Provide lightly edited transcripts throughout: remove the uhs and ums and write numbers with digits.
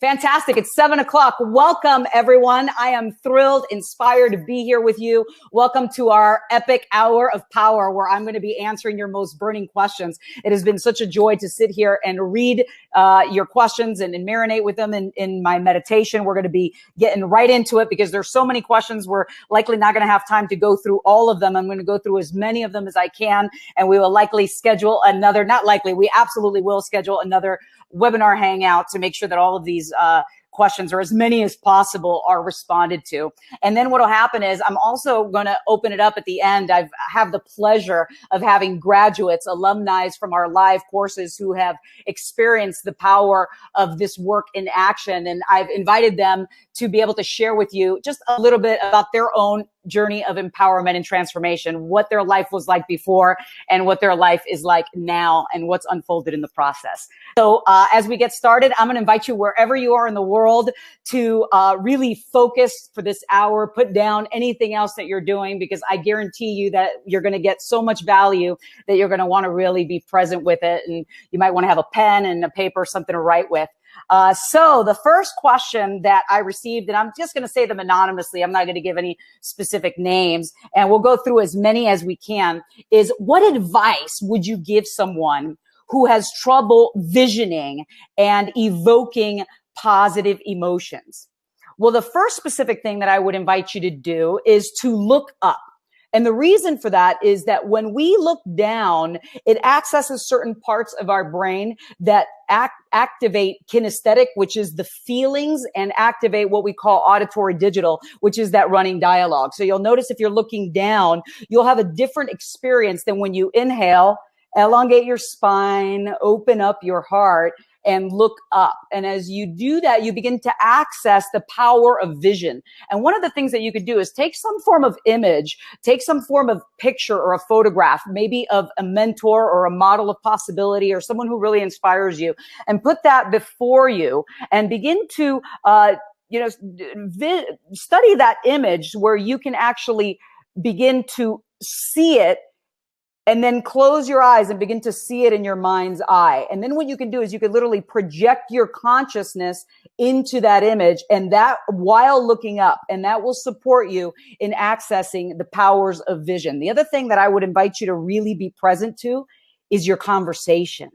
Fantastic. It's 7 o'clock. Welcome, everyone. I am thrilled, inspired to be here with you. Welcome to our epic hour of power where I'm going to be answering your most burning questions. It has been such a joy to sit here and read your questions and marinate with them in my meditation. We're going to be getting right into it because there's so many questions. We're likely not going to have time to go through all of them. I'm going to go through as many of them as I can, and we will likely schedule another, not likely, we absolutely will schedule another webinar hangout to make sure that all of these questions, or as many as possible, are responded to. And then what will happen is I'm also going to open it up at the end. I have the pleasure of having graduates, alumni from our live courses who have experienced the power of this work in action. And I've invited them to be able to share with you just a little bit about their own journey of empowerment and transformation, what their life was like before and what their life is like now and what's unfolded in the process. So as we get started, I'm going to invite you wherever you are in the world to really focus for this hour, put down anything else that you're doing, because I guarantee you that you're going to get so much value that you're going to want to really be present with it. And you might want to have a pen and a paper, something to write with. So the first question that I received, and I'm just going to say them anonymously, I'm not going to give any specific names, and we'll go through as many as we can, is what advice would you give someone who has trouble visioning and evoking positive emotions? Well, the first specific thing that I would invite you to do is to look up. And the reason for that is that when we look down, it accesses certain parts of our brain that activate kinesthetic, which is the feelings, and activate what we call auditory digital, which is that running dialogue. So you'll notice if you're looking down, you'll have a different experience than when you inhale, elongate your spine, open up your heart, and look up. And as you do that, you begin to access the power of vision. And one of the things that you could do is take some form of image, take some form of picture or a photograph, maybe of a mentor or a model of possibility or someone who really inspires you, and put that before you and begin to, study that image where you can actually begin to see it. And then close your eyes and begin to see it in your mind's eye. And then what you can do is you can literally project your consciousness into that image, and that while looking up, and that will support you in accessing the powers of vision. The other thing that I would invite you to really be present to is your conversation.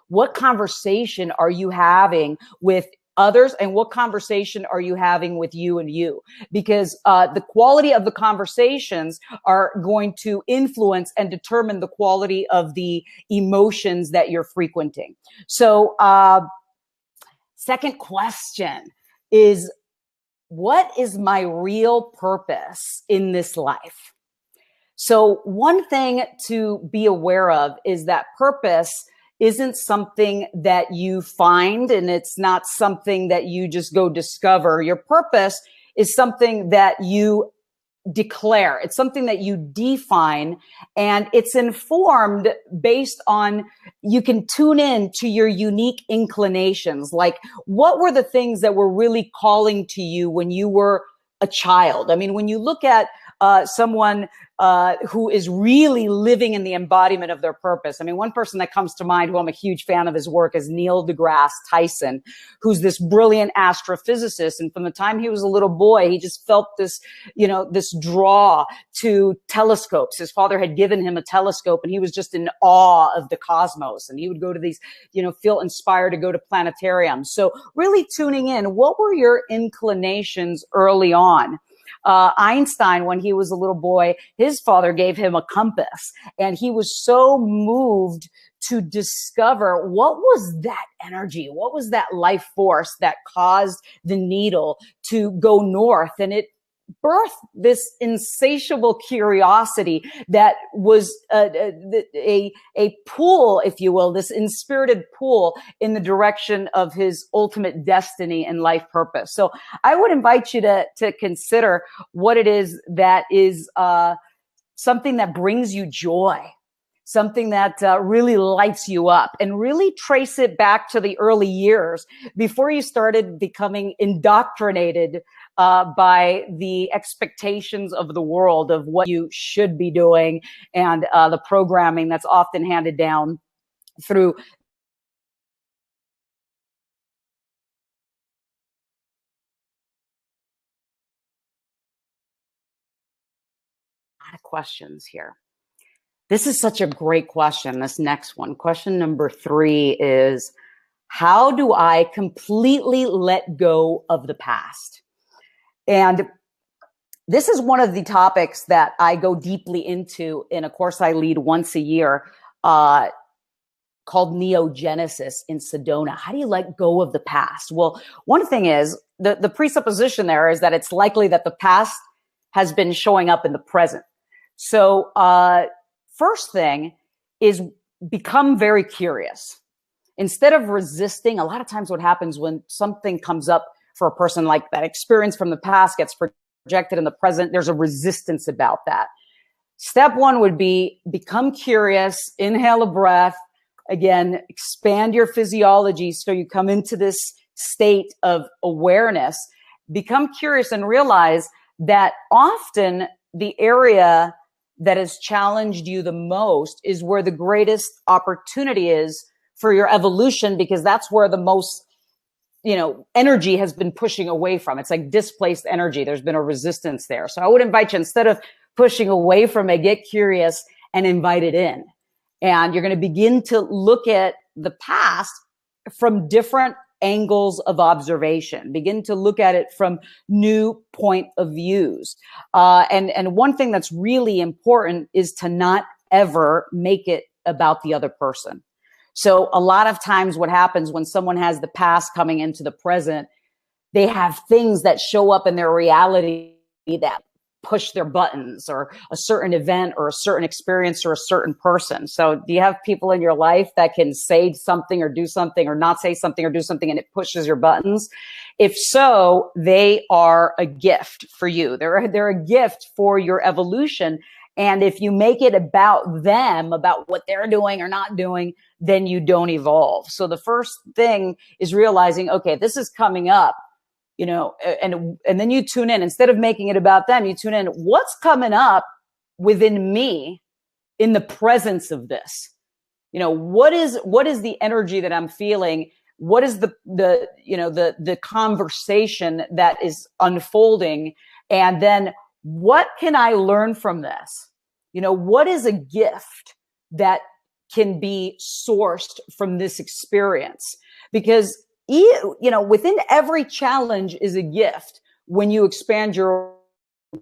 What conversation are you having with others, and what conversation are you having with you and you? Because the quality of the conversations are going to influence and determine the quality of the emotions that you're frequenting. So second question is, what is my real purpose in this life? So one thing to be aware of is that purpose isn't something that you find, and it's not something that you just go discover. Your purpose is something that you declare. It's something that you define, and it's informed based on, you can tune in to your unique inclinations. Like, what were the things that were really calling to you when you were a child? I mean, when you look at someone who is really living in the embodiment of their purpose. I mean, one person that comes to mind who I'm a huge fan of his work is Neil deGrasse Tyson, who's this brilliant astrophysicist. And from the time he was a little boy, he just felt this, this draw to telescopes. His father had given him a telescope, and he was just in awe of the cosmos. And he would go to these, feel inspired to go to planetariums. So really tuning in, what were your inclinations early on? Einstein, when he was a little boy, his father gave him a compass, and he was so moved to discover what was that energy, what was that life force that caused the needle to go north. And it birthed this insatiable curiosity that was a pull, if you will, this inspirited pull in the direction of his ultimate destiny and life purpose. So I would invite you to consider what it is that is something that brings you joy, something that really lights you up, and really trace it back to the early years before you started becoming indoctrinated by the expectations of the world of what you should be doing, and the programming that's often handed down through lot of questions here. This is such a great question. This next one, question number 3 is, how do I completely let go of the past? And this is one of the topics that I go deeply into in a course I lead once a year called Neogenesis in Sedona. How do you let go of the past? Well, one thing is, the presupposition there is that it's likely that the past has been showing up in the present. So first thing is become very curious. Instead of resisting, a lot of times what happens when something comes up for a person, like that experience from the past gets projected in the present, there's a resistance about that. Step 1 would be become curious, inhale a breath. Again, expand your physiology so you come into this state of awareness. Become curious and realize that often the area that has challenged you the most is where the greatest opportunity is for your evolution, because that's where the most, energy has been pushing away from. It's like displaced energy. There's been a resistance there. So I would invite you, instead of pushing away from it, get curious and invite it in. And you're going to begin to look at the past from different angles of observation. Begin to look at it from new point of views. And one thing that's really important is to not ever make it about the other person. So a lot of times what happens when someone has the past coming into the present, they have things that show up in their reality that push their buttons, or a certain event or a certain experience or a certain person. So do you have people in your life that can say something or do something, or not say something or do something, and it pushes your buttons? If so, they are a gift for you. They're a gift for your evolution. And if you make it about them, about what they're doing or not doing, then you don't evolve. So the first thing is realizing, okay, this is coming up, and then you tune in. Instead of making it about them, you tune in. What's coming up within me in the presence of this? What is the energy that I'm feeling? What is the conversation that is unfolding? And then what can I learn from this? What is a gift that can be sourced from this experience? Because within every challenge is a gift. When you expand you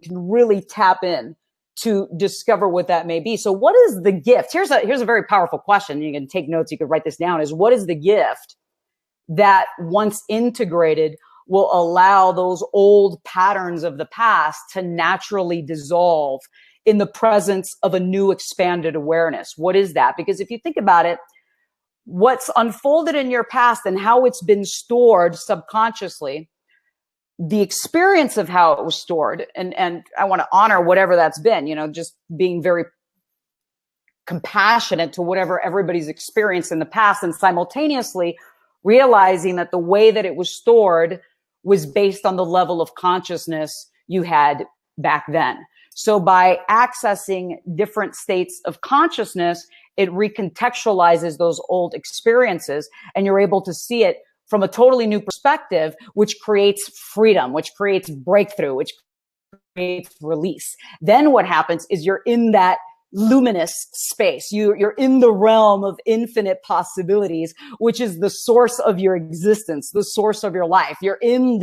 can really tap in to discover what that may be. So what is the gift? Here's a very powerful question. You can take notes. You can write this down. Is, what is the gift that once integrated will allow those old patterns of the past to naturally dissolve in the presence of a new expanded awareness? What is that? Because if you think about it, what's unfolded in your past and how it's been stored subconsciously, the experience of how it was stored, and I want to honor whatever that's been, just being very compassionate to whatever everybody's experienced in the past, and simultaneously realizing that the way that it was stored was based on the level of consciousness you had back then. So by accessing different states of consciousness, it recontextualizes those old experiences, and you're able to see it from a totally new perspective, which creates freedom, which creates breakthrough, which creates release. Then what happens is you're in that luminous space. You're in the realm of infinite possibilities, which is the source of your existence, the source of your life. You're in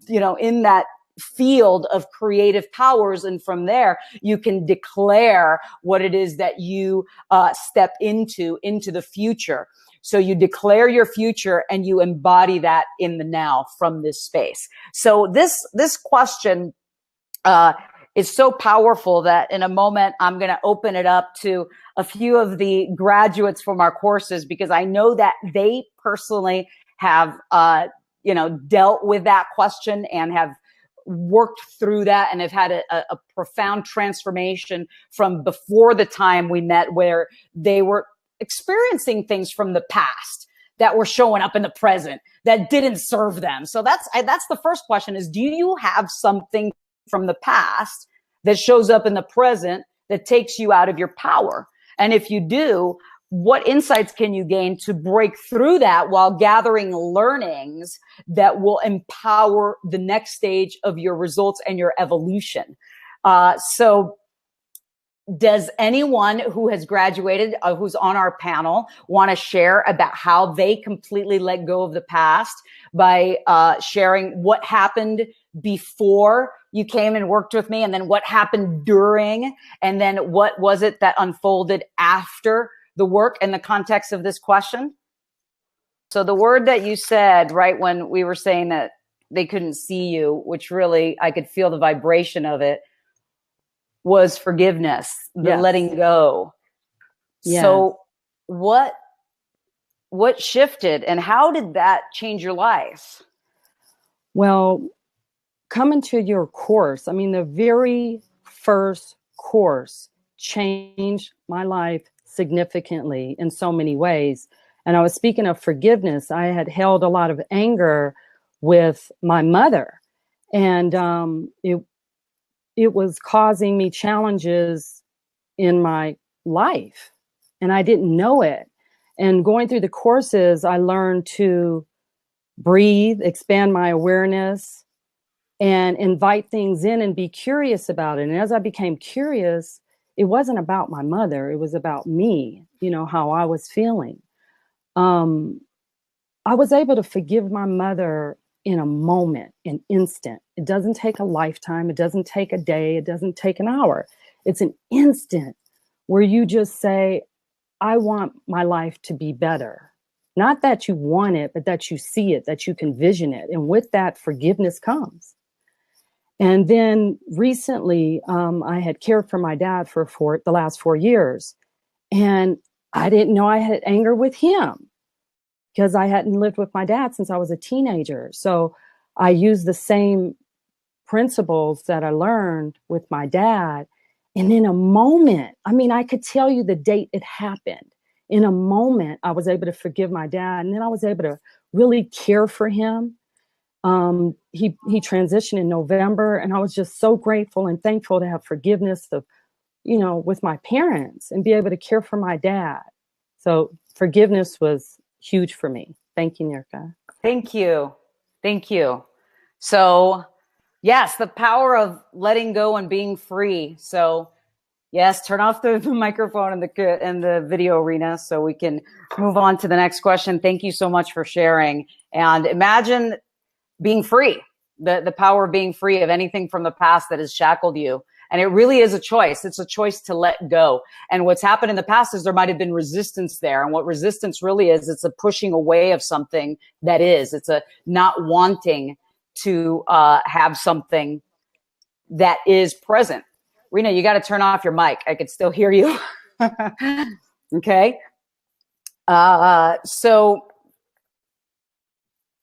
in that field of creative powers. And from there, you can declare what it is that you step into the future. So you declare your future and you embody that in the now from this space. So this question is so powerful that in a moment, I'm going to open it up to a few of the graduates from our courses, because I know that they personally have, dealt with that question and have worked through that and have had a profound transformation from before the time we met, where they were experiencing things from the past that were showing up in the present that didn't serve them. So that's the first question is, do you have something from the past that shows up in the present that takes you out of your power? And if you do, what insights can you gain to break through that while gathering learnings that will empower the next stage of your results and your evolution? So does anyone who has graduated, who's on our panel, want to share about how they completely let go of the past by sharing what happened before you came and worked with me, and then what happened during, and then what was it that unfolded after the work in the context of this question? So the word that you said right when we were saying that they couldn't see you, which really I could feel the vibration of it, was forgiveness, the Yes. letting go. Yes. So what shifted, and how did that change your life? Well, coming to your course, I mean, the very first course changed my life significantly in so many ways. And I was speaking of forgiveness. I had held a lot of anger with my mother, and it was causing me challenges in my life, and I didn't know it. And going through the courses, I learned to breathe, expand my awareness, and invite things in and be curious about it. And as I became curious, it wasn't about my mother. It was about me, how I was feeling. I was able to forgive my mother in a moment, an instant. It doesn't take a lifetime. It doesn't take a day. It doesn't take an hour. It's an instant where you just say, I want my life to be better. Not that you want it, but that you see it, that you can vision it. And with that, forgiveness comes. And then recently, I had cared for my dad for the last 4 years. And I didn't know I had anger with him because I hadn't lived with my dad since I was a teenager. So I used the same principles that I learned with my dad. And in a moment, I mean, I could tell you the date it happened. In a moment, I was able to forgive my dad. And then I was able to really care for him. He transitioned in November, and I was just so grateful and thankful to have forgiveness of, with my parents and be able to care for my dad. So forgiveness was huge for me. Thank you, Niurka. Thank you. Thank you. So yes, the power of letting go and being free. So yes, turn off the microphone in the video arena so we can move on to the next question. Thank you so much for sharing. And imagine being free, the power of being free of anything from the past that has shackled you. And it really is a choice. It's a choice to let go. And what's happened in the past is there might have been resistance there. And what resistance really is, it's a pushing away of something that is. It's a not wanting to have something that is present. Rena, you got to turn off your mic. I could still hear you. Okay. So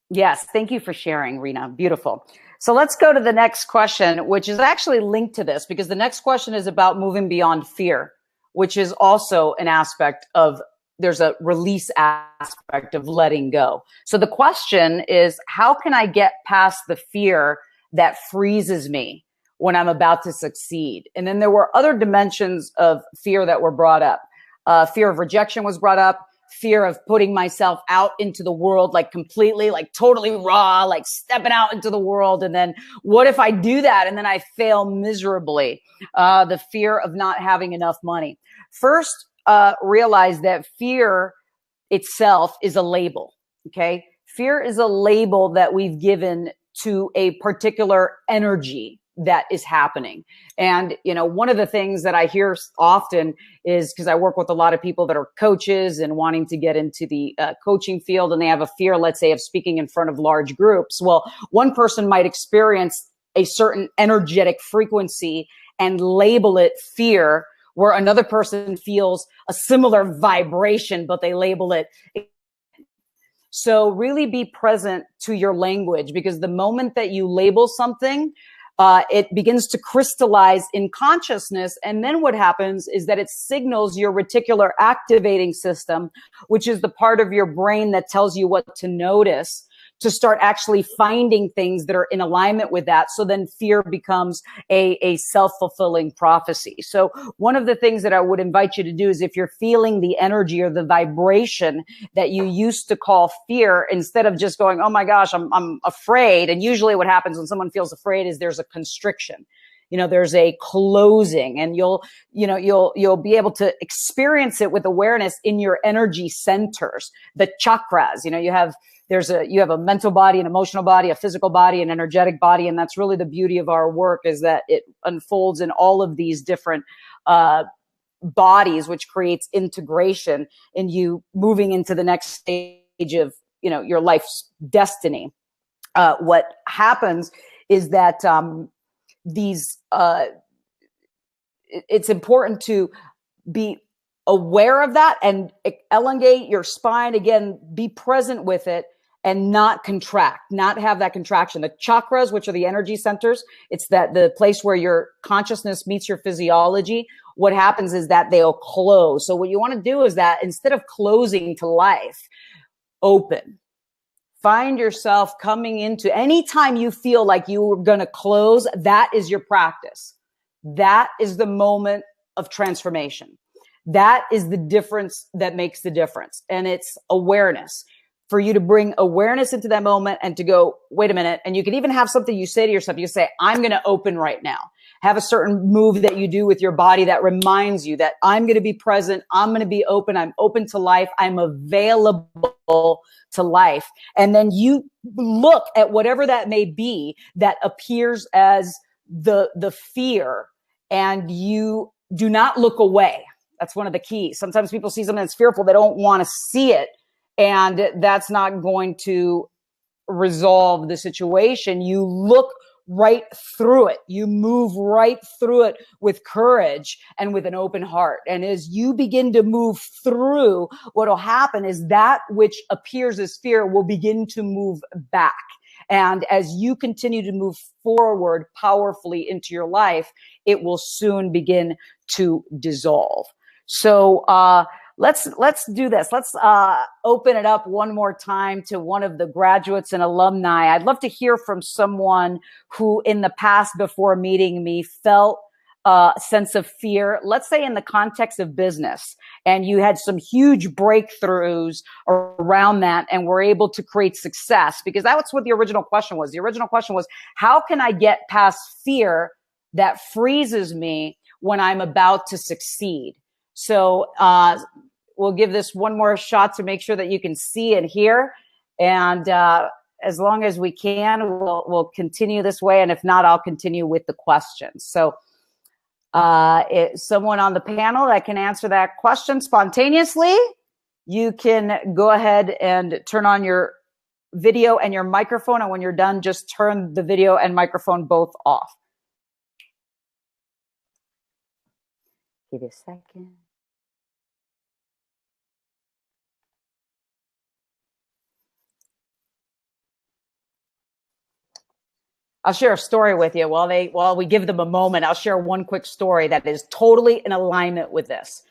yes, thank you for sharing, Rena. Beautiful. So let's go to the next question, which is actually linked to this, because the next question is about moving beyond fear, which is also an aspect of, there's a release aspect of letting go. So the question is, how can I get past the fear that freezes me when I'm about to succeed? And then there were other dimensions of fear that were brought up. Fear of rejection was brought up. Fear of putting myself out into the world, like completely, like totally raw, like stepping out into the world. And then what if I do that and then I fail miserably? The fear of not having enough money. First, realize that fear itself is a label. Okay. Fear is a label that we've given to a particular energy that is happening. And, one of the things that I hear often is, because I work with a lot of people that are coaches and wanting to get into the coaching field, and they have a fear, let's say, of speaking in front of large groups. Well, one person might experience a certain energetic frequency and label it fear, where another person feels a similar vibration, but they label it. So really be present to your language, because the moment that you label something, it begins to crystallize in consciousness. And then what happens is that it signals your reticular activating system, which is the part of your brain that tells you what to notice, to start actually finding things that are in alignment with that. So then fear becomes a self-fulfilling prophecy. So one of the things that I would invite you to do is, if you're feeling the energy or the vibration that you used to call fear, instead of just going, oh my gosh, I'm afraid. And usually what happens when someone feels afraid is there's a constriction. there's a closing, and you'll be able to experience it with awareness in your energy centers, the chakras. You have a mental body, an emotional body, a physical body, an energetic body. And that's really the beauty of our work, is that it unfolds in all of these different bodies, which creates integration in you moving into the next stage of, your life's destiny. What happens is that it's important to be aware of that and elongate your spine. Again, be present with it and not contract, not have that contraction. The chakras, which are the energy centers, it's the place where your consciousness meets your physiology. What happens is that they'll close. So what you want to do is that instead of closing to life, open. Find yourself coming into, anytime you feel like you're going to close, that is your practice. That is the moment of transformation. That is the difference that makes the difference. And it's awareness. For you to bring awareness into that moment and to go, wait a minute. And you can even have something you say to yourself. You say, I'm going to open right now. Have a certain move that you do with your body that reminds you that I'm going to be present. I'm going to be open. I'm open to life. I'm available to life. And then you look at whatever that may be that appears as the fear, and you do not look away. That's one of the keys. Sometimes people see something that's fearful. They don't want to see it. And that's not going to resolve the situation. You look right through it. You move right through it with courage and with an open heart. And as you begin to move through, what will happen is that which appears as fear will begin to move back. And as you continue to move forward powerfully into your life, it will soon begin to dissolve. So, let's do this. Let's open it up one more time to one of the graduates and alumni. I'd love to hear from someone who in the past, before meeting me, felt a sense of fear, let's say in the context of business, and you had some huge breakthroughs around that and were able to create success, because that's what the original question was. The original question was, how can I get past fear that freezes me when I'm about to succeed? So we'll give this one more shot to make sure that you can see and hear. And as long as we can, we'll continue this way. And if not, I'll continue with the questions. So someone on the panel that can answer that question spontaneously, you can go ahead and turn on your video and your microphone. And when you're done, just turn the video and microphone both off. Give it a second. I'll share a story with you while we give them a moment. I'll share one quick story that is totally in alignment with this.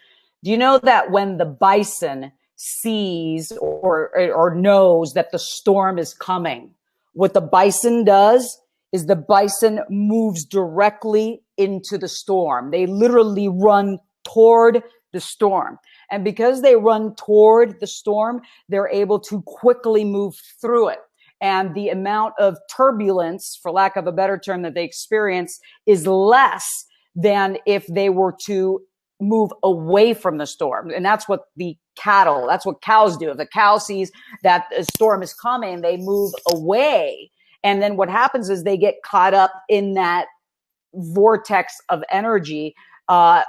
Do you know that when the bison sees or knows that the storm is coming, what the bison does is the bison moves directly into the storm. They literally run toward the storm. And because they run toward the storm, they're able to quickly move through it. And the amount of turbulence, for lack of a better term, that they experience is less than if they were to move away from the storm. And that's what that's what cows do. If the cow sees that a storm is coming, they move away. And then what happens is they get caught up in that vortex of energy,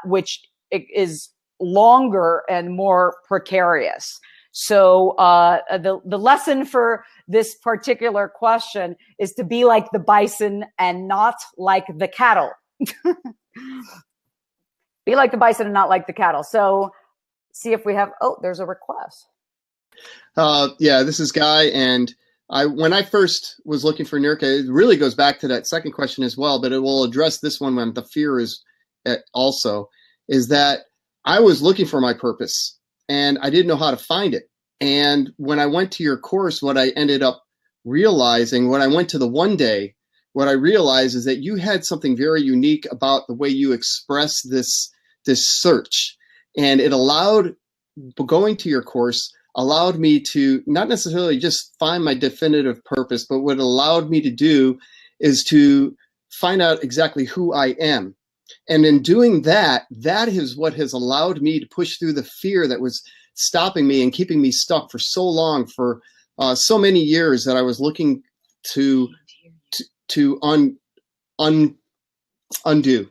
which is longer and more precarious. So the lesson for this particular question is to be like the bison and not like the cattle. Be like the bison and not like the cattle. So see if we have, there's a request. Yeah, this is Guy. And when I first was looking for Niurka, it really goes back to that second question as well, but it will address this one when the fear is also, is that I was looking for my purpose and I didn't know how to find it. And when I went to your course, what I ended up realizing, when I went to the one day, what I realized is that you had something very unique about the way you express this search. And it allowed, going to your course, allowed me to not necessarily just find my definitive purpose, but what it allowed me to do is to find out exactly who I am. And in doing that, that is what has allowed me to push through the fear that was stopping me and keeping me stuck for so long, for so many years, that I was looking to undo.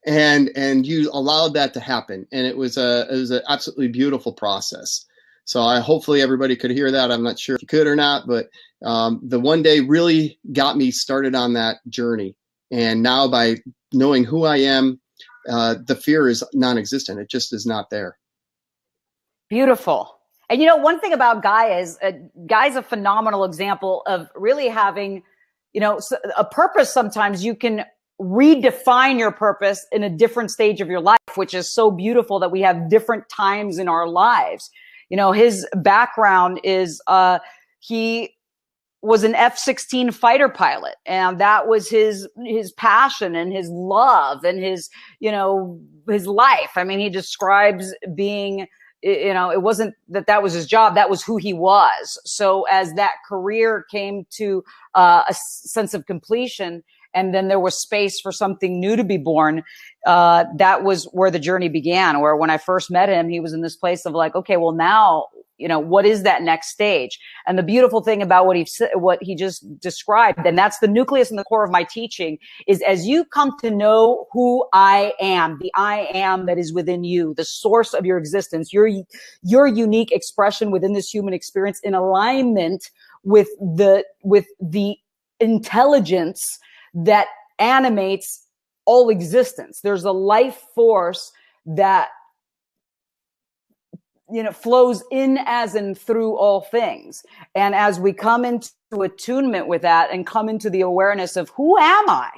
And you allowed that to happen, and it was an absolutely beautiful process. So hopefully everybody could hear that. I'm not sure if you could or not, but the one day really got me started on that journey. And now, by knowing who I am, the fear is non-existent. It just is not there. Beautiful. And you know, one thing about Guy is Guy's a phenomenal example of really having, you know, a purpose. Sometimes you can redefine your purpose in a different stage of your life, which is so beautiful that we have different times in our lives. You know, his background is he was an F-16 fighter pilot, and that was his passion and his love and his, you know, his life. I mean, he describes being, you know, it wasn't that was his job, that was who he was. So as that career came to a sense of completion, and then there was space for something new to be born, that was where the journey began. Where when I first met him, he was in this place of like, okay, well now, you know, what is that next stage? And the beautiful thing about what he just described, and that's the nucleus and the core of my teaching, is as you come to know who I am, the I am that is within you, the source of your existence, your unique expression within this human experience, in alignment with the intelligence that animates all existence. There's a life force that, you know, flows in as and through all things. And as we come into attunement with that and come into the awareness of who am I?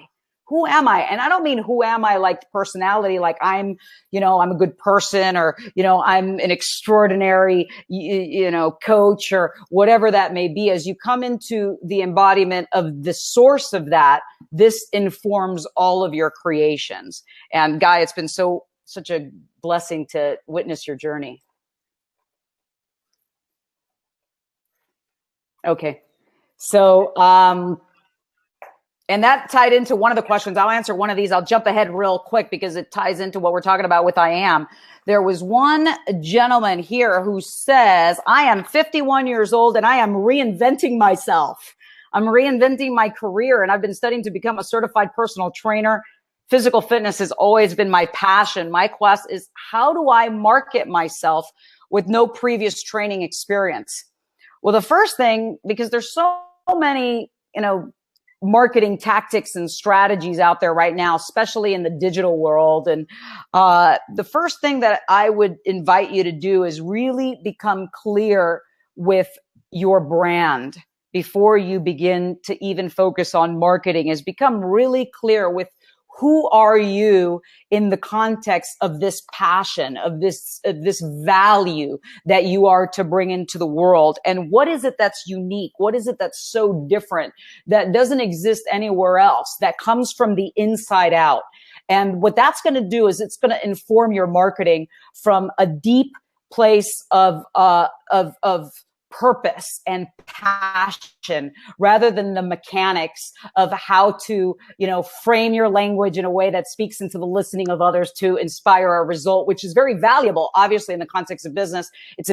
Who am I? And I don't mean who am I like personality, like I'm, you know, I'm a good person, or, you know, I'm an extraordinary, you know, coach, or whatever that may be. As you come into the embodiment of the source of that, this informs all of your creations. And Guy, it's been such a blessing to witness your journey. Okay. So, and that tied into one of the questions. I'll answer one of these. I'll jump ahead real quick because it ties into what we're talking about with I am. There was one gentleman here who says, I am 51 years old and I am reinventing myself. I'm reinventing my career, and I've been studying to become a certified personal trainer. Physical fitness has always been my passion. My quest is, how do I market myself with no previous training experience? Well, the first thing, because there's so many, you know, marketing tactics and strategies out there right now, especially in the digital world. And the first thing that I would invite you to do is really become clear with your brand before you begin to even focus on marketing, is become really clear with who are you in the context of this passion, of this value that you are to bring into the world? And what is it that's unique? What is it that's so different that doesn't exist anywhere else, that comes from the inside out? And what that's going to do is it's going to inform your marketing from a deep place of purpose and passion, rather than the mechanics of how to, you know, frame your language in a way that speaks into the listening of others to inspire a result, which is very valuable. Obviously, in the context of business, it's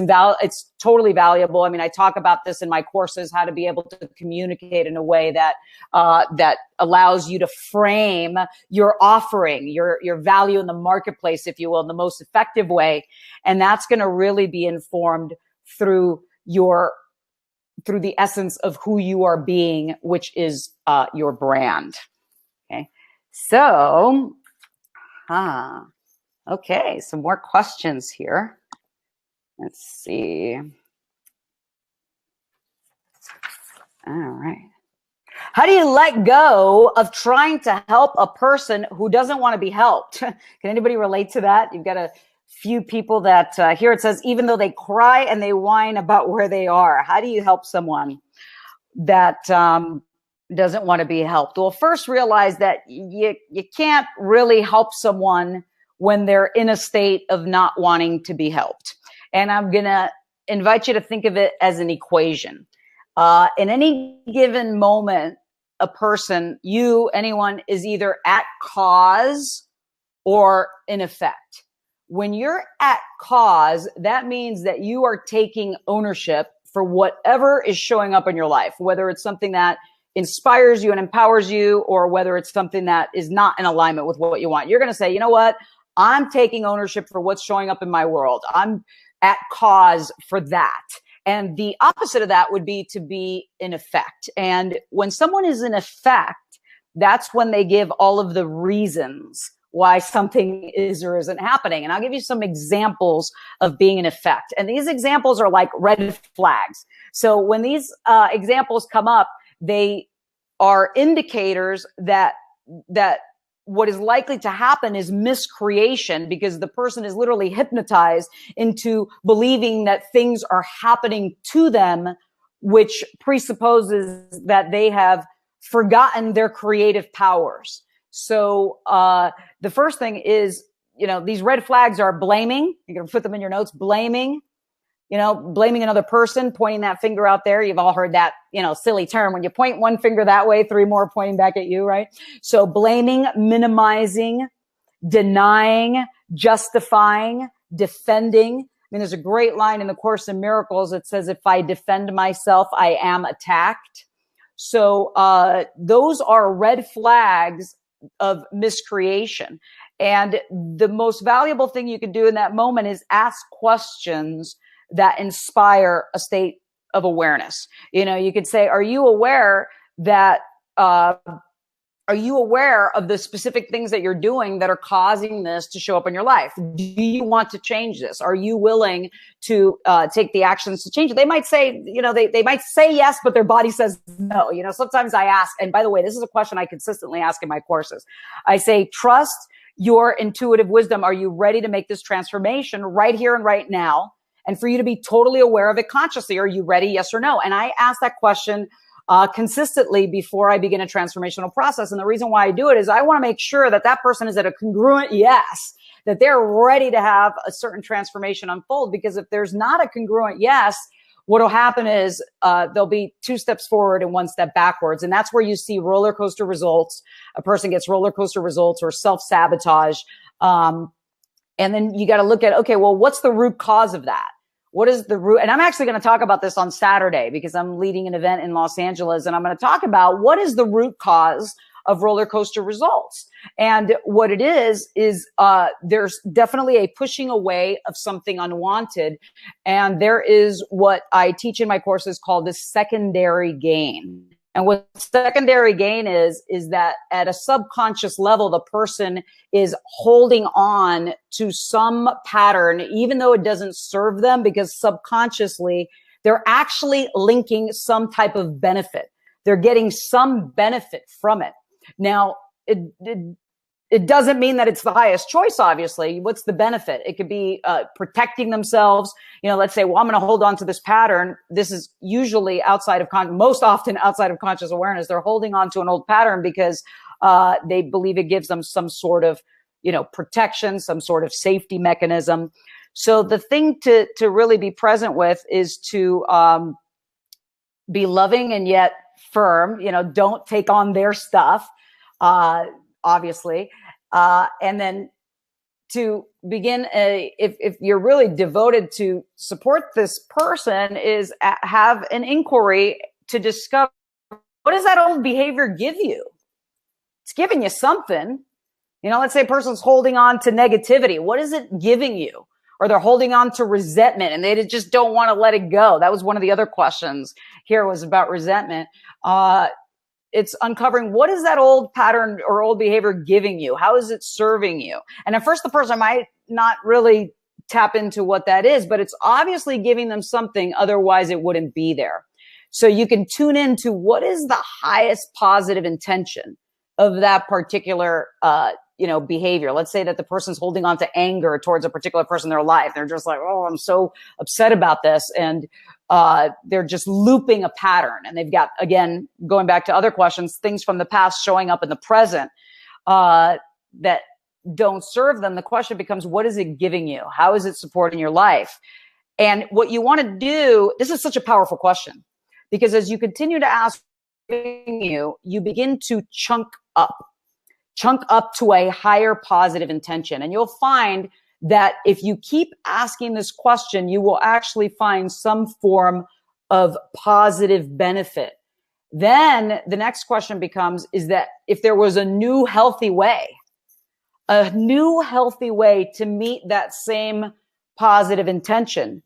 totally valuable. I mean, I talk about this in my courses, how to be able to communicate in a way that that allows you to frame your offering, your value in the marketplace, if you will, in the most effective way. And that's going to really be informed through the essence of who you are being, which is your brand. Okay. So, okay. Some more questions here. Let's see. All right. How do you let go of trying to help a person who doesn't want to be helped? Can anybody relate to that? You've got a few people that here it says, even though they cry and they whine about where they are. How do you help someone that doesn't want to be helped? Well, first realize that you can't really help someone when they're in a state of not wanting to be helped. And I'm going to invite you to think of it as an equation. In any given moment, a person, you, anyone, is either at cause or in effect. When you're at cause, that means that you are taking ownership for whatever is showing up in your life, whether it's something that inspires you and empowers you, or whether it's something that is not in alignment with what you want. You're going to say, you know what? I'm taking ownership for what's showing up in my world. I'm at cause for that. And the opposite of that would be to be in effect. And when someone is in effect, that's when they give all of the reasons why something is or isn't happening. And I'll give you some examples of being in effect. And these examples are like red flags. So when these examples come up, they are indicators that what is likely to happen is miscreation, because the person is literally hypnotized into believing that things are happening to them, which presupposes that they have forgotten their creative powers. So the first thing is, these red flags are blaming. You're going to put them in your notes. Blaming another person, pointing that finger out there. You've all heard that, silly term. When you point one finger that way, three more pointing back at you, right? So blaming, minimizing, denying, justifying, defending. I mean, there's a great line in the Course in Miracles that says, if I defend myself, I am attacked. So those are red flags of miscreation. And the most valuable thing you can do in that moment is ask questions that inspire a state of awareness. You could say, are you aware of the specific things that you're doing that are causing this to show up in your life? Do you want to change this? Are you willing to take the actions to change it? They might say, they might say yes, but their body says no. Sometimes I ask, and by the way, this is a question I consistently ask in my courses. I say, trust your intuitive wisdom. Are you ready to make this transformation right here and right now? And for you to be totally aware of it consciously, are you ready? Yes or no? And I ask that question consistently before I begin a transformational process. And the reason why I do it is I want to make sure that that person is at a congruent yes, that they're ready to have a certain transformation unfold. Because if there's not a congruent yes, what will happen is there'll be 2 steps forward and 1 step backwards. And that's where you see roller coaster results. A person gets roller coaster results or self-sabotage. And then you got to look at, okay, well, what's the root cause of that? What is the root? And I'm actually going to talk about this on Saturday because I'm leading an event in Los Angeles, and I'm going to talk about what is the root cause of roller coaster results. And what it is there's definitely a pushing away of something unwanted. And there is what I teach in my courses called the secondary gain. And what secondary gain is that at a subconscious level, the person is holding on to some pattern, even though it doesn't serve them, because subconsciously they're actually linking some type of benefit. They're getting some benefit from it. Now, it doesn't mean that it's the highest choice, obviously. What's the benefit? It could be protecting themselves. Let's say, well, I'm going to hold on to this pattern. This is usually most often outside of conscious awareness. They're holding on to an old pattern because they believe it gives them some sort of, protection, some sort of safety mechanism. So the thing to really be present with is to be loving and yet firm. Don't take on their stuff. Obviously. And then to begin, if you're really devoted to support this person, is have an inquiry to discover, what does that old behavior give you? It's giving you something. Let's say a person's holding on to negativity. What is it giving you? Or they're holding on to resentment and they just don't want to let it go. That was one of the other questions here, was about resentment. It's uncovering, what is that old pattern or old behavior giving you? How is it serving you? And at first, the person might not really tap into what that is, but it's obviously giving them something. Otherwise, it wouldn't be there. So you can tune into what is the highest positive intention of that particular, behavior. Let's say that the person's holding on to anger towards a particular person in their life. They're just like, oh, I'm so upset about this. And they're just looping a pattern. And they've got, again, going back to other questions, things from the past showing up in the present that don't serve them. The question becomes, what is it giving you? How is it supporting your life? And what you want to do, this is such a powerful question, because as you continue to ask you, you begin to chunk up to a higher positive intention. And you'll find that if you keep asking this question, you will actually find some form of positive benefit. Then the next question becomes, is that if there was a new healthy way to meet that same positive intention,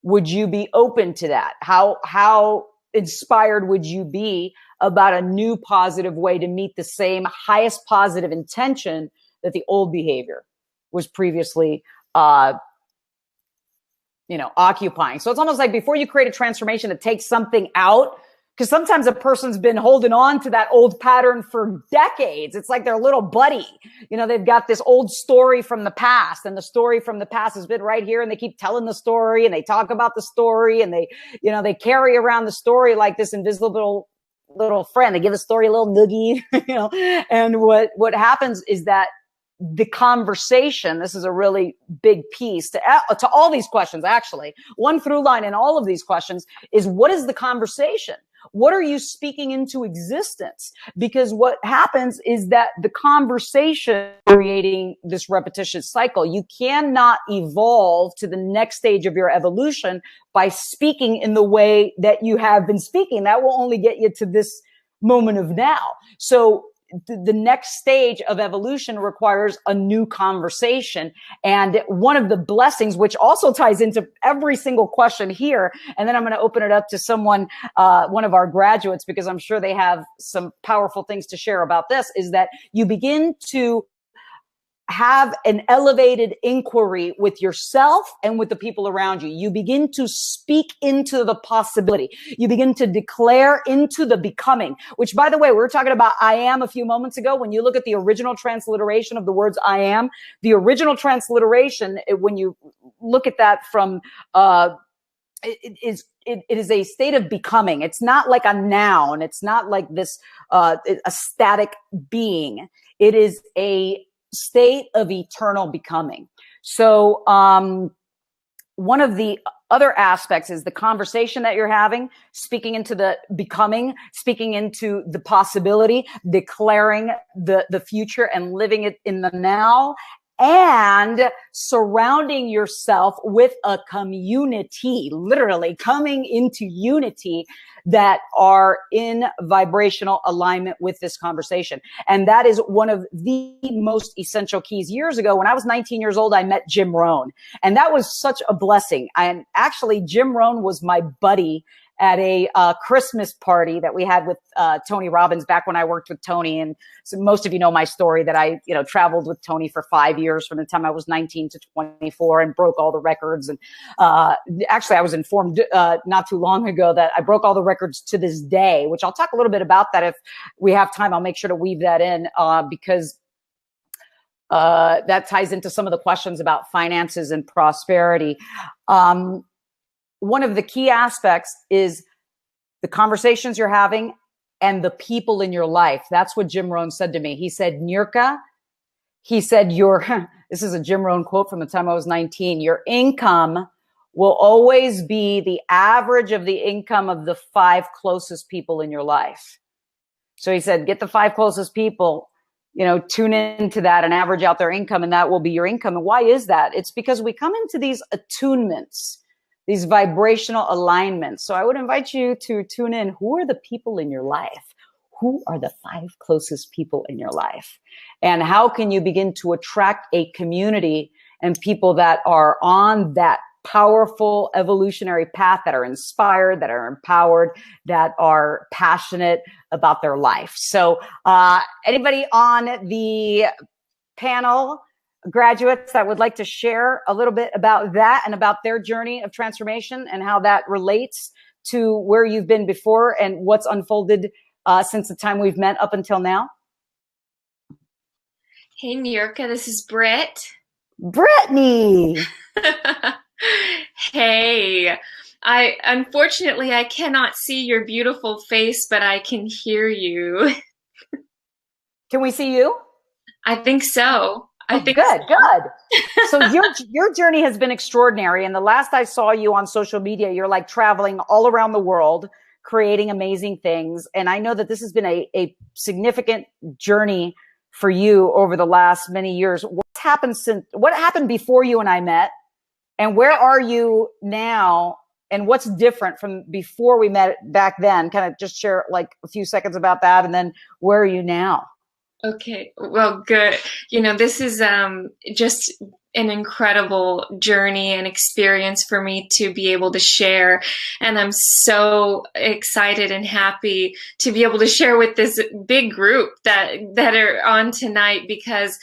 would you be open to that? How inspired would you be about a new positive way to meet the same highest positive intention that the old behavior was previously, occupying? So it's almost like before you create a transformation that takes something out, because sometimes a person's been holding on to that old pattern for decades. It's like their little buddy. They've got this old story from the past, and the story from the past has been right here, and they keep telling the story, and they talk about the story, and they carry around the story like this invisible little friend. They give the story a little noogie, and what happens is that the conversation, this is a really big piece to all these questions, actually. One through line in all of these questions is, what is the conversation? What are you speaking into existence? Because what happens is that the conversation creating this repetitious cycle. You cannot evolve to the next stage of your evolution by speaking in the way that you have been speaking. That will only get you to this moment of now. So the next stage of evolution requires a new conversation. And one of the blessings, which also ties into every single question here, and then I'm going to open it up to someone, one of our graduates, because I'm sure they have some powerful things to share about this, is that you begin to have an elevated inquiry with yourself and with the people around you. You begin to speak into the possibility. You begin to declare into the becoming, which, by the way, we were talking about I am a few moments ago. When you look at the original transliteration of the words I am, the original transliteration, when you look at that from, it is a state of becoming. It's not like a noun. It's not like this, a static being. It is a state of eternal becoming. So one of the other aspects is the conversation that you're having, speaking into the becoming, speaking into the possibility, declaring the future and living it in the now, and surrounding yourself with a community, literally coming into unity, that are in vibrational alignment with this conversation. And that is one of the most essential keys. Years ago, when I was 19 years old, I met Jim Rohn, and that was such a blessing. And actually, Jim Rohn was my buddy at a Christmas party that we had with Tony Robbins back when I worked with Tony. And so most of you know my story, that I traveled with Tony for 5 years from the time I was 19 to 24 and broke all the records. And actually, I was informed not too long ago that I broke all the records to this day, which I'll talk a little bit about that. If we have time, I'll make sure to weave that in because that ties into some of the questions about finances and prosperity. One of the key aspects is the conversations you're having and the people in your life. That's what Jim Rohn said to me. He said, Niurka, he said, this is a Jim Rohn quote from the time I was 19, your income will always be the average of the income of the 5 closest people in your life. So he said, get the 5 closest people, tune into that and average out their income, and that will be your income. And why is that? It's because we come into these attunements, these vibrational alignments. So I would invite you to tune in. Who are the people in your life? Who are the 5 closest people in your life? And how can you begin to attract a community and people that are on that powerful evolutionary path, that are inspired, that are empowered, that are passionate about their life? So anybody on the panel, graduates that would like to share a little bit about that and about their journey of transformation and how that relates to where you've been before and what's unfolded since the time we've met up until now? Hey, Niurka, this is Britt. Brittany. Hey, unfortunately, I cannot see your beautiful face, but I can hear you. Can we see you? I think so. I think good. So your journey has been extraordinary. And the last I saw you on social media, you're like traveling all around the world, creating amazing things. And I know that this has been a significant journey for you over the last many years. What happened before you and I met, and where are you now, and what's different from before we met back then? Kind of just share like a few seconds about that, and then where are you now? Okay, well, good. This is just an incredible journey and experience for me to be able to share. And I'm so excited and happy to be able to share with this big group that are on tonight, because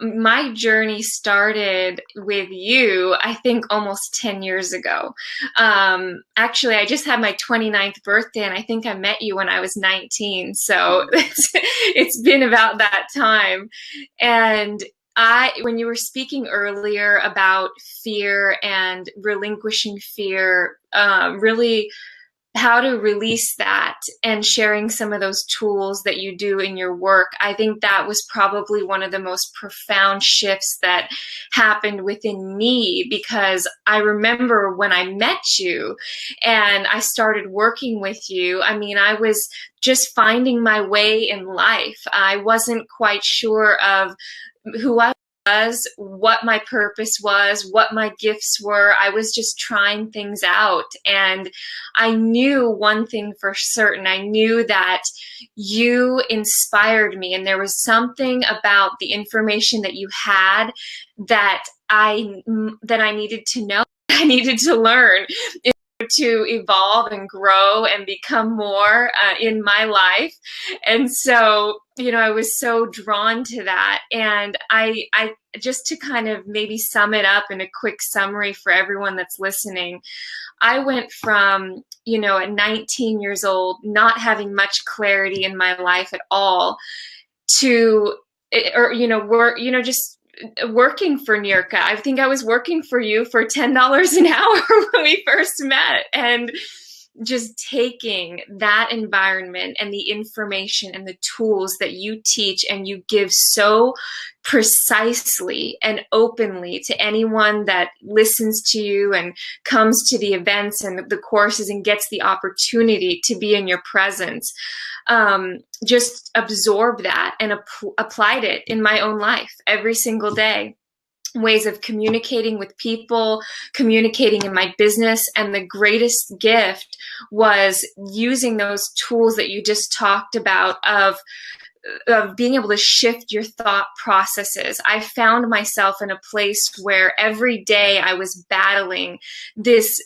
my journey started with you, I think, almost 10 years ago. Actually, I just had my 29th birthday, and I think I met you when I was 19. So it's been about that time. And when you were speaking earlier about fear and relinquishing fear, really how to release that and sharing some of those tools that you do in your work, I think that was probably one of the most profound shifts that happened within me, because I remember when I met you and I started working with you, I mean, I was just finding my way in life. I wasn't quite sure of who I was, what my purpose was, what my gifts were. I was just trying things out. And I knew one thing for certain. I knew that you inspired me. And there was something about the information that you had that I needed to know, I needed to learn to evolve and grow and become more in my life. And so, I was so drawn to that. And I just to kind of maybe sum it up in a quick summary for everyone that's listening, I went from, at 19 years old, not having much clarity in my life at all, to, just working for Niurka. I think I was working for you for $10 an hour when we first met, and just taking that environment and the information and the tools that you teach and you give so precisely and openly to anyone that listens to you and comes to the events and the courses and gets the opportunity to be in your presence. Just absorb that and applied it in my own life every single day. Ways of communicating with people, communicating in my business. And the greatest gift was using those tools that you just talked about of being able to shift your thought processes. I found myself in a place where every day I was battling this,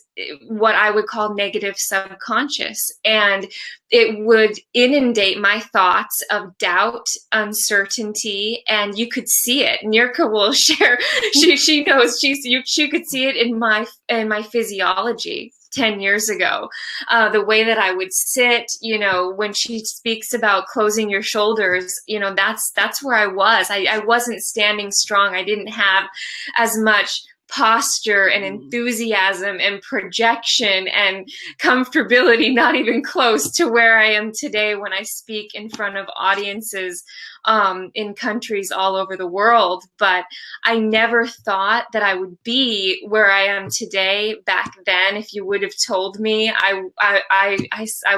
what I would call negative subconscious, and it would inundate my thoughts of doubt, uncertainty, and you could see it. Niurka will share, she knows, she could see it in my physiology 10 years ago. The way that I would sit, when she speaks about closing your shoulders, that's where I was. I wasn't standing strong. I didn't have as much posture and enthusiasm and projection and comfortability, not even close to where I am today when I speak in front of audiences in countries all over the world. But I never thought that I would be where I am today. Back then, if you would have told me, I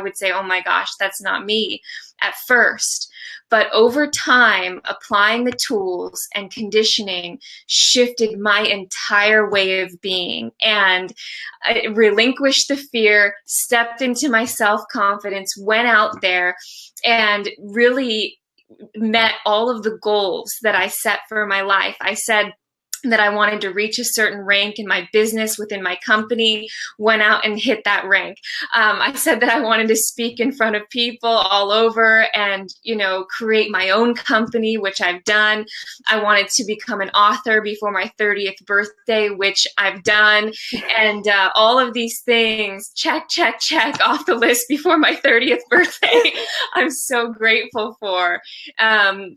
would say, oh my gosh, that's not me at first. But over time, applying the tools and conditioning shifted my entire way of being, and I relinquished the fear, stepped into my self-confidence, went out there and really met all of the goals that I set for my life. I said that I wanted to reach a certain rank in my business within my company, went out and hit that rank. I said that I wanted to speak in front of people all over and, create my own company, which I've done. I wanted to become an author before my 30th birthday, which I've done. And all of these things, check off the list before my 30th birthday. I'm so grateful for,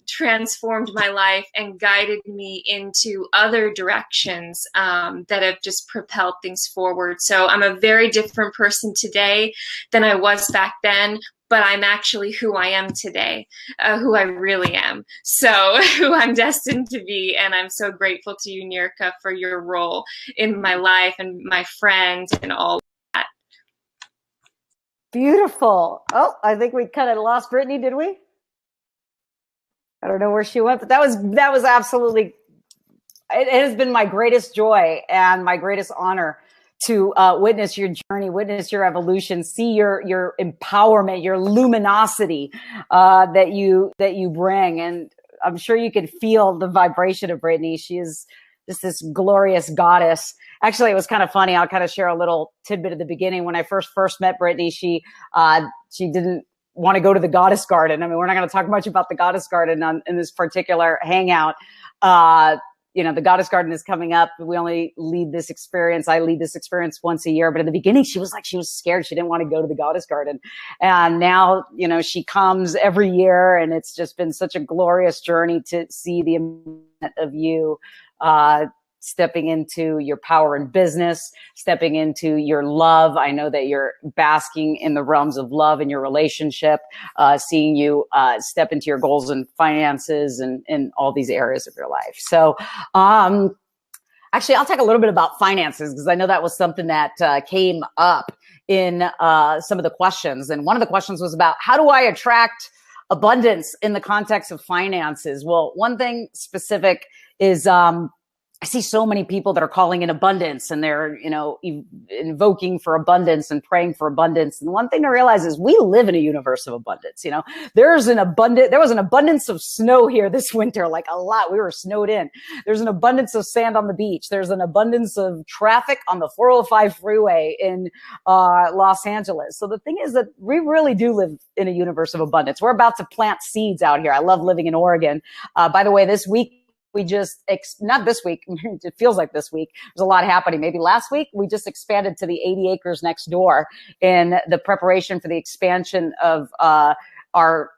transformed my life and guided me into other directions that have just propelled things forward. So I'm a very different person today than I was back then, but I'm actually who I am today, who I really am. So who I'm destined to be. And I'm so grateful to you, Niurka, for your role in my life and my friends and all that. Beautiful. Oh, I think we kind of lost Brittany, did we? I don't know where she went, but that was absolutely, it has been my greatest joy and my greatest honor to witness your journey, witness your evolution, see your empowerment, your luminosity that you bring. And I'm sure you can feel the vibration of Brittany. She is just this glorious goddess. Actually, it was kind of funny. I'll kind of share a little tidbit at the beginning. When I first met Brittany, she didn't want to go to the Goddess Garden. I mean, we're not going to talk much about the Goddess Garden in this particular hangout. The Goddess Garden is coming up. We only lead this experience. I lead this experience once a year. But in the beginning, she was scared. She didn't want to go to the Goddess Garden. And now, she comes every year, and it's just been such a glorious journey to see the amount of you, stepping into your power in business, stepping into your love. I know that you're basking in the realms of love in your relationship, seeing you step into your goals and finances and in all these areas of your life. So actually, I'll talk a little bit about finances because I know that was something that came up in some of the questions. And one of the questions was about how do I attract abundance in the context of finances? Well, one thing specific is I see so many people that are calling in abundance and they're, invoking for abundance and praying for abundance. And one thing to realize is we live in a universe of abundance. There was an abundance of snow here this winter, like a lot. We were snowed in. There's an abundance of sand on the beach. There's an abundance of traffic on the 405 freeway in Los Angeles. So the thing is that we really do live in a universe of abundance. We're about to plant seeds out here. I love living in Oregon. By the way, this week, we just, not this week, it feels like this week, there's a lot happening. Maybe last week, we just expanded to the 80 acres next door in the preparation for the expansion of our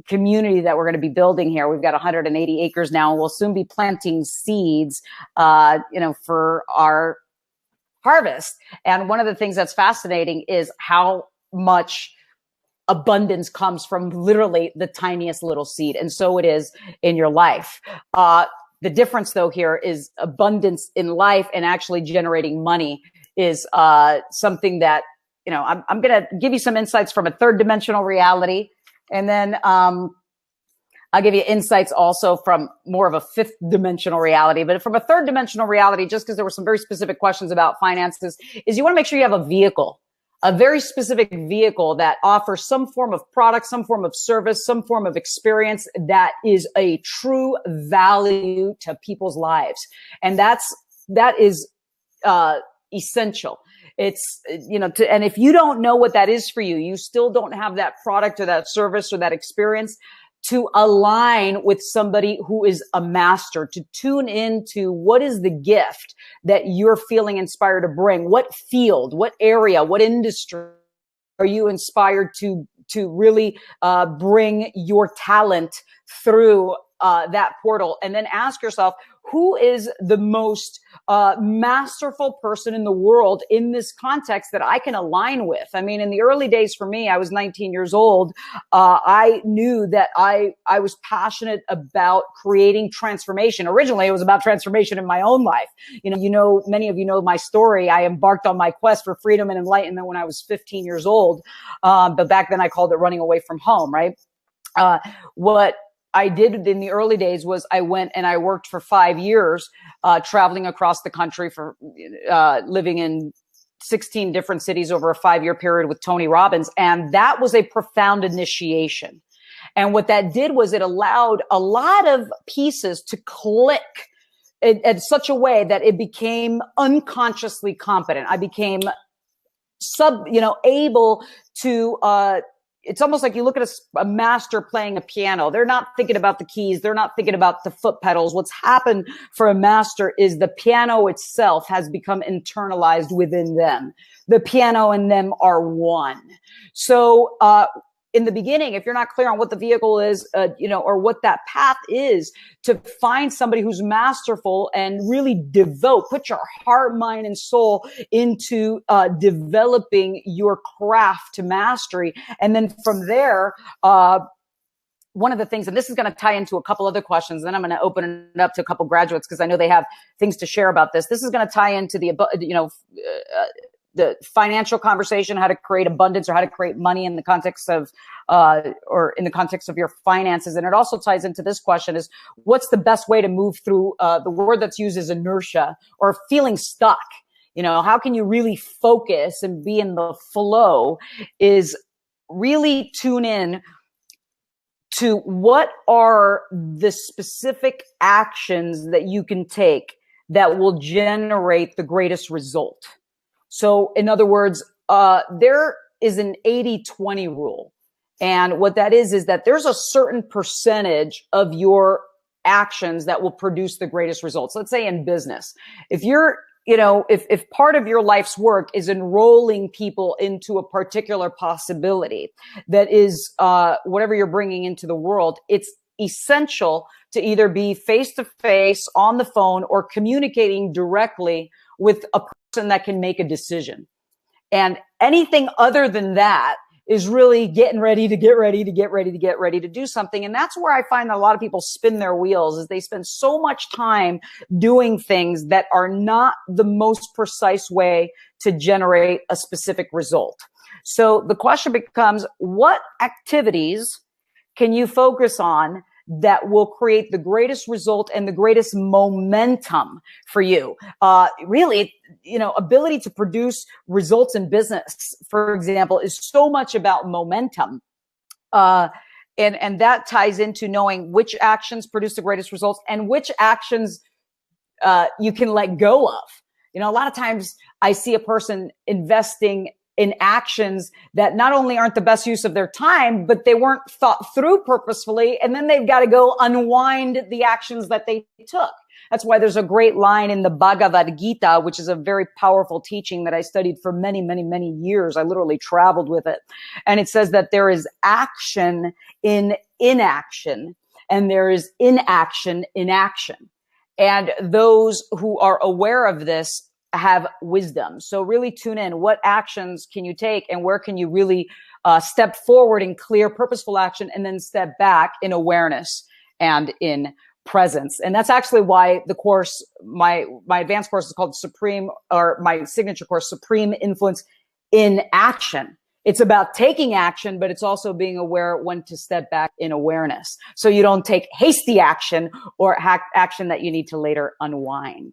community that we're going to be building here. We've got 180 acres now, and we'll soon be planting seeds, for our harvest. And one of the things that's fascinating is how much abundance comes from literally the tiniest little seed. And so it is in your life. The difference though here is abundance in life and actually generating money is something that, I'm going to give you some insights from a third dimensional reality. And then I'll give you insights also from more of a fifth dimensional reality. But from a third dimensional reality, just because there were some very specific questions about finances, is you want to make sure you have a vehicle. A very specific vehicle that offers some form of product, some form of service, some form of experience that is a true value to people's lives. And that is essential. It's, and if you don't know what that is for you, you still don't have that product or that service or that experience to align with somebody who is a master, to tune into what is the gift that you're feeling inspired to bring, what field, what area, what industry are you inspired to really bring your talent through that portal, and then ask yourself, who is the most masterful person in the world in this context that I can align with? I mean, in the early days for me, I was 19 years old. I knew that I was passionate about creating transformation. Originally, it was about transformation in my own life. Many of you know my story. I embarked on my quest for freedom and enlightenment when I was 15 years old. But back then I called it running away from home, right? What I did in the early days was I went and I worked for 5 years, traveling across the country for, living in 16 different cities over a 5-year period with Tony Robbins. And that was a profound initiation. And what that did was it allowed a lot of pieces to click in such a way that it became unconsciously competent. I became able to, it's almost like you look at a master playing a piano. They're not thinking about the keys. They're not thinking about the foot pedals. What's happened for a master is the piano itself has become internalized within them. The piano and them are one. So, in the beginning, if you're not clear on what the vehicle is, or what that path is, to find somebody who's masterful and really put your heart, mind, and soul into developing your craft to mastery. And then from there, one of the things, and this is going to tie into a couple other questions, then I'm going to open it up to a couple graduates because I know they have things to share about this. This is going to tie into the financial conversation, how to create abundance or how to create money in the context of, or in the context of your finances. And it also ties into this question is, what's the best way to move through, the word that's used is inertia or feeling stuck? You know, how can you really focus and be in the flow? Is really tune in to what are the specific actions that you can take that will generate the greatest result. So in other words, there is an 80-20 rule. And what that is that there's a certain percentage of your actions that will produce the greatest results. Let's say in business, if you're, you know, if part of your life's work is enrolling people into a particular possibility that is, whatever you're bringing into the world, it's essential to either be face to face on the phone or communicating directly with a person that can make a decision. And anything other than that is really getting ready to do something. And that's where I find that a lot of people spin their wheels, is they spend so much time doing things that are not the most precise way to generate a specific result. So the question becomes, what activities can you focus on that will create the greatest result and the greatest momentum for you? Really, you know, ability to produce results in business, for example, is so much about momentum. And that ties into knowing which actions produce the greatest results and which actions you can let go of. You know, a lot of times I see a person investing in actions that not only aren't the best use of their time, but they weren't thought through purposefully. And then they've got to go unwind the actions that they took. That's why there's a great line in the Bhagavad Gita, which is a very powerful teaching that I studied for many, many, many years. I literally traveled with it. And it says that there is action in inaction, and there is inaction in action. And those who are aware of this have wisdom. So really tune in. What actions can you take, and where can you really step forward in clear, purposeful action, and then step back in awareness and in presence. And that's actually why the course, my advanced course is called Supreme, or my signature course, Supreme Influence in Action. It's about taking action, but it's also being aware when to step back in awareness, so you don't take hasty action or action that you need to later unwind.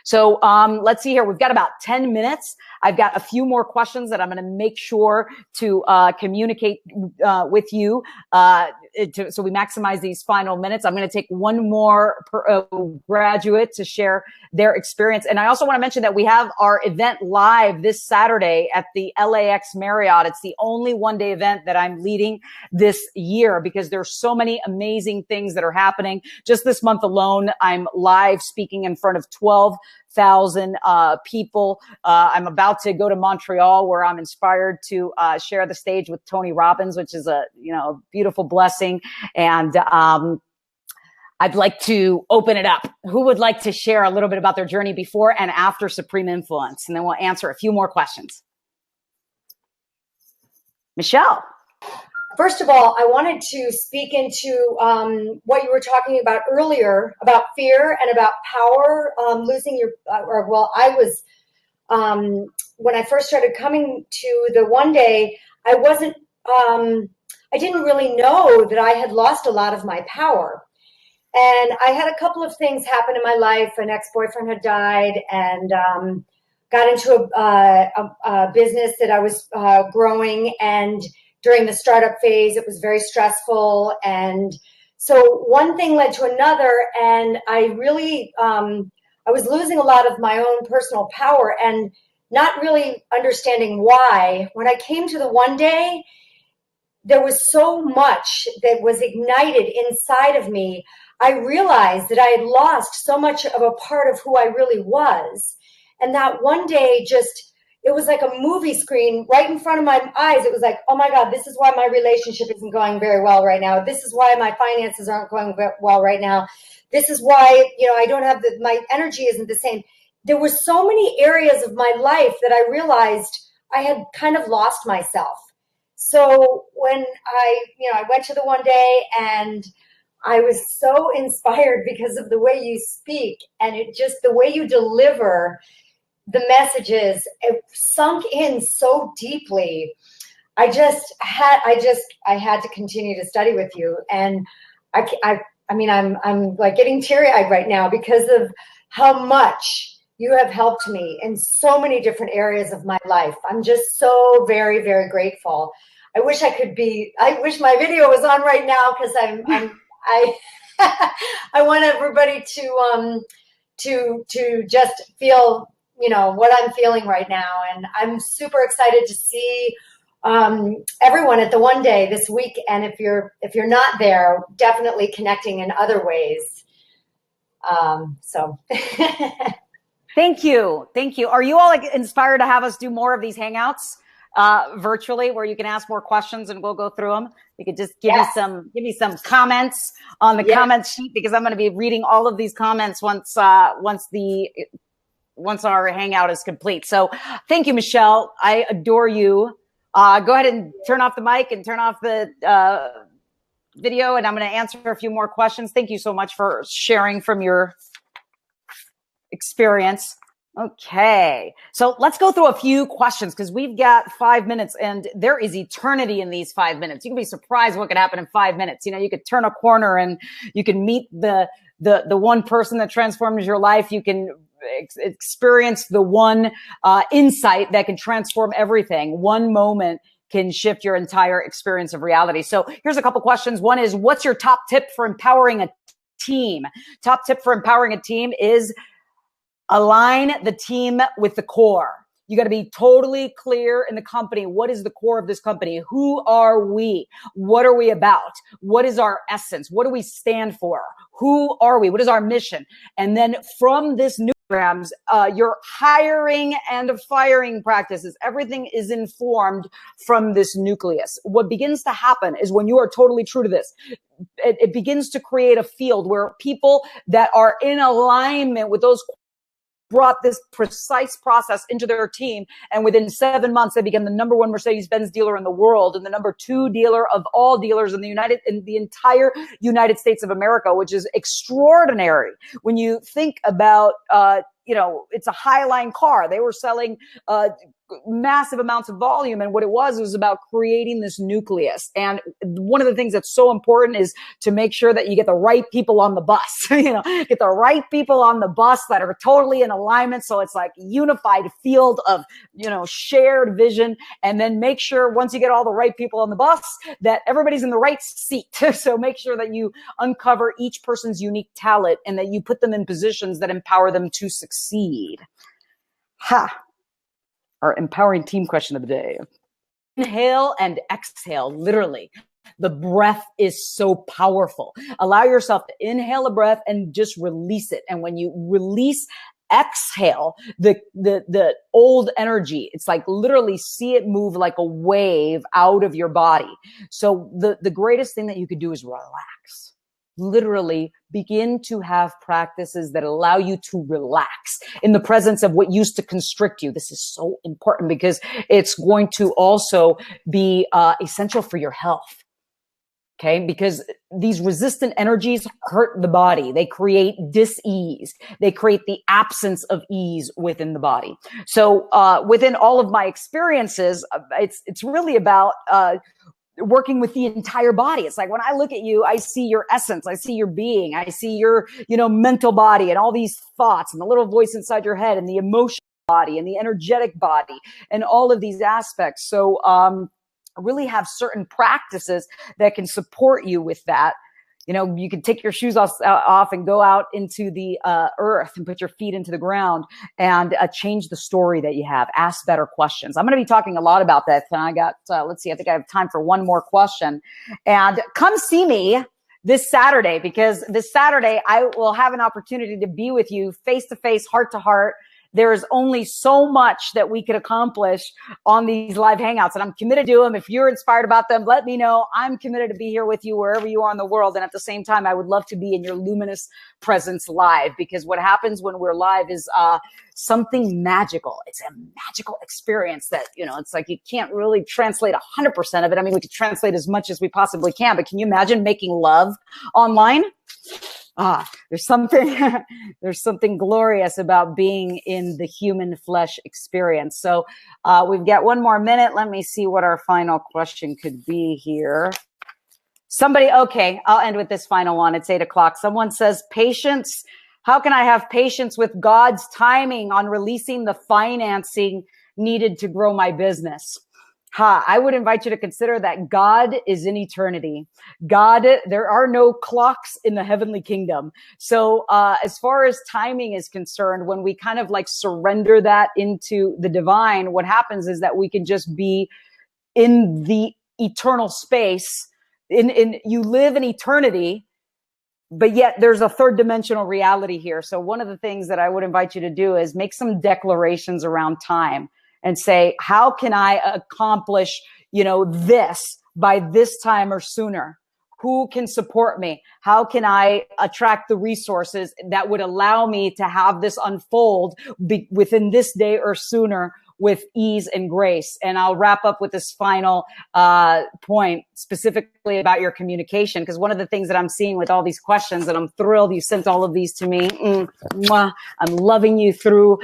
So let's see here. We've got about 10 minutes. I've got a few more questions that I'm going to make sure to communicate with you so we maximize these final minutes. I'm going to take one more graduate to share their experience. And I also want to mention that we have our event live this Saturday at the LAX Marriott. It's the only one-day event that I'm leading this year because there's so many amazing things that are happening. Just this month alone, I'm live speaking in front of 12,000 people. I'm about to go to Montreal, where I'm inspired to share the stage with Tony Robbins, which is a beautiful blessing. And I'd like to open it up. Who would like to share a little bit about their journey before and after Supreme Influence? And then we'll answer a few more questions. Michelle. First of all, I wanted to speak into what you were talking about earlier about fear and about power, losing your, I was, when I first started coming to the one day, I wasn't, I didn't really know that I had lost a lot of my power. And I had a couple of things happen in my life. An ex-boyfriend had died, and got into a business that I was growing, and during the startup phase, it was very stressful. And so one thing led to another, and I really, I was losing a lot of my own personal power and not really understanding why. When I came to the one day, there was so much that was ignited inside of me. I realized that I had lost so much of a part of who I really was. And that one day just, it was like a movie screen right in front of my eyes. It was like, oh my God, this is why my relationship isn't going very well right now. This is why my finances aren't going well right now. This is why, I don't have my energy isn't the same. There were so many areas of my life that I realized I had kind of lost myself. So when I went to the one day, and I was so inspired because of the way you speak, and the way you deliver the messages, it sunk in so deeply. I had to continue to study with you. And I mean, I'm like getting teary-eyed right now because of how much you have helped me in so many different areas of my life. I'm just so very, very grateful. I wish my video was on right now, because I want everybody to just feel, what I'm feeling right now. And I'm super excited to see everyone at the One Day this week. And if you're not there, definitely connecting in other ways. So Thank you. Are you all inspired to have us do more of these hangouts virtually, where you can ask more questions and we'll go through them? You could just give me some comments on the comments sheet, because I'm going to be reading all of these comments once our hangout is complete. So thank you, Michelle. I adore you. Go ahead and turn off the mic and turn off the video, and I'm going to answer a few more questions. Thank you so much for sharing from your experience. Okay, so let's go through a few questions, because we've got 5 minutes, and there is eternity in these 5 minutes. You can be surprised what could happen in 5 minutes. You could turn a corner and you can meet the one person that transforms your life. You can experience the one insight that can transform everything. One moment can shift your entire experience of reality. So here's a couple questions. One is, what's your top tip for empowering a team? Top tip for empowering a team is align the team with the core. You got to be totally clear in the company. What is the core of this company? Who are we? What are we about? What is our essence? What do we stand for? Who are we? What is our mission? And then from this new programs, your hiring and firing practices, everything is informed from this nucleus. What begins to happen is, when you are totally true to this, it begins to create a field where people that are in alignment with those brought this precise process into their team. And within 7 months, they became the #1 Mercedes-Benz dealer in the world, and the #2 dealer of all dealers in the entire United States of America, which is extraordinary. When you think about, it's a Highline car. They were selling, massive amounts of volume. And what it was about creating this nucleus. And one of the things that's so important is to make sure that you get the right people on the bus, get the right people on the bus that are totally in alignment. So it's like a unified field of, shared vision. And then make sure, once you get all the right people on the bus, that everybody's in the right seat. So make sure that you uncover each person's unique talent and that you put them in positions that empower them to succeed. Our empowering team question of the day. Inhale and exhale, literally. The breath is so powerful. Allow yourself to inhale a breath and just release it. And when you release, exhale, the old energy, it's like literally see it move like a wave out of your body. So the greatest thing that you could do is relax. Literally begin to have practices that allow you to relax in the presence of what used to constrict you. This is so important, because it's going to also be essential for your health. Okay, because these resistant energies hurt the body. They create dis-ease. They create the absence of ease within the body. So within all of my experiences, it's really about working with the entire body. It's like, when I look at you, I see your essence, I see your being, I see your, mental body and all these thoughts and the little voice inside your head and the emotional body and the energetic body and all of these aspects. So, really have certain practices that can support you with that. You can take your shoes off and go out into the earth and put your feet into the ground and change the story that you have. Ask better questions. I'm going to be talking a lot about that. And I got, let's see, I think I have time for one more question. And come see me this Saturday, because this Saturday I will have an opportunity to be with you face to face, heart to heart. There is only so much that we could accomplish on these live hangouts, and I'm committed to them. If you're inspired about them, let me know. I'm committed to be here with you wherever you are in the world. And at the same time, I would love to be in your luminous presence live, because what happens when we're live is something magical. It's a magical experience that, it's like you can't really translate 100% of it. I mean, we could translate as much as we possibly can, but can you imagine making love online? There's something there's something glorious about being in the human flesh experience. So we've got 1 more minute. Let me see what our final question could be here. Okay, I'll end with this final one. It's 8 o'clock. Someone says, patience. How can I have patience with God's timing on releasing the financing needed to grow my business? I would invite you to consider that God is in eternity. There are no clocks in the heavenly kingdom. So as far as timing is concerned, when we kind of like surrender that into the divine, what happens is that we can just be in the eternal space. You live in eternity, but yet there's a third dimensional reality here. So one of the things that I would invite you to do is make some declarations around time and say, how can I accomplish, this by this time or sooner? Who can support me? How can I attract the resources that would allow me to have this unfold within this day or sooner with ease and grace? And I'll wrap up with this final point specifically about your communication, because one of the things that I'm seeing with all these questions, and I'm thrilled you sent all of these to me. I'm loving you through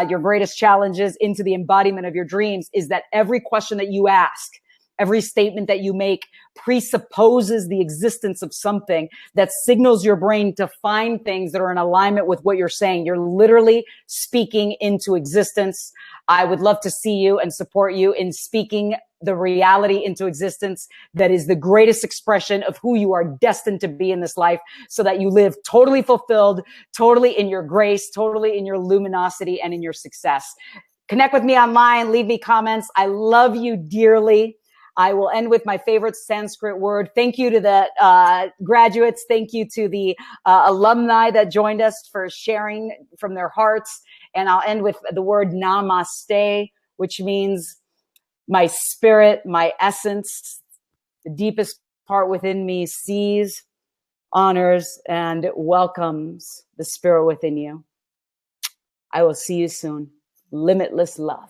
your greatest challenges into the embodiment of your dreams, is that every question that you ask, every statement that you make presupposes the existence of something that signals your brain to find things that are in alignment with what you're saying. You're literally speaking into existence. I would love to see you and support you in speaking the reality into existence that is the greatest expression of who you are destined to be in this life, so that you live totally fulfilled, totally in your grace, totally in your luminosity and in your success. Connect with me online. Leave me comments. I love you dearly. I will end with my favorite Sanskrit word. Thank you to the graduates. Thank you to the alumni that joined us for sharing from their hearts. And I'll end with the word namaste, which means my spirit, my essence, the deepest part within me sees, honors, and welcomes the spirit within you. I will see you soon. Limitless love.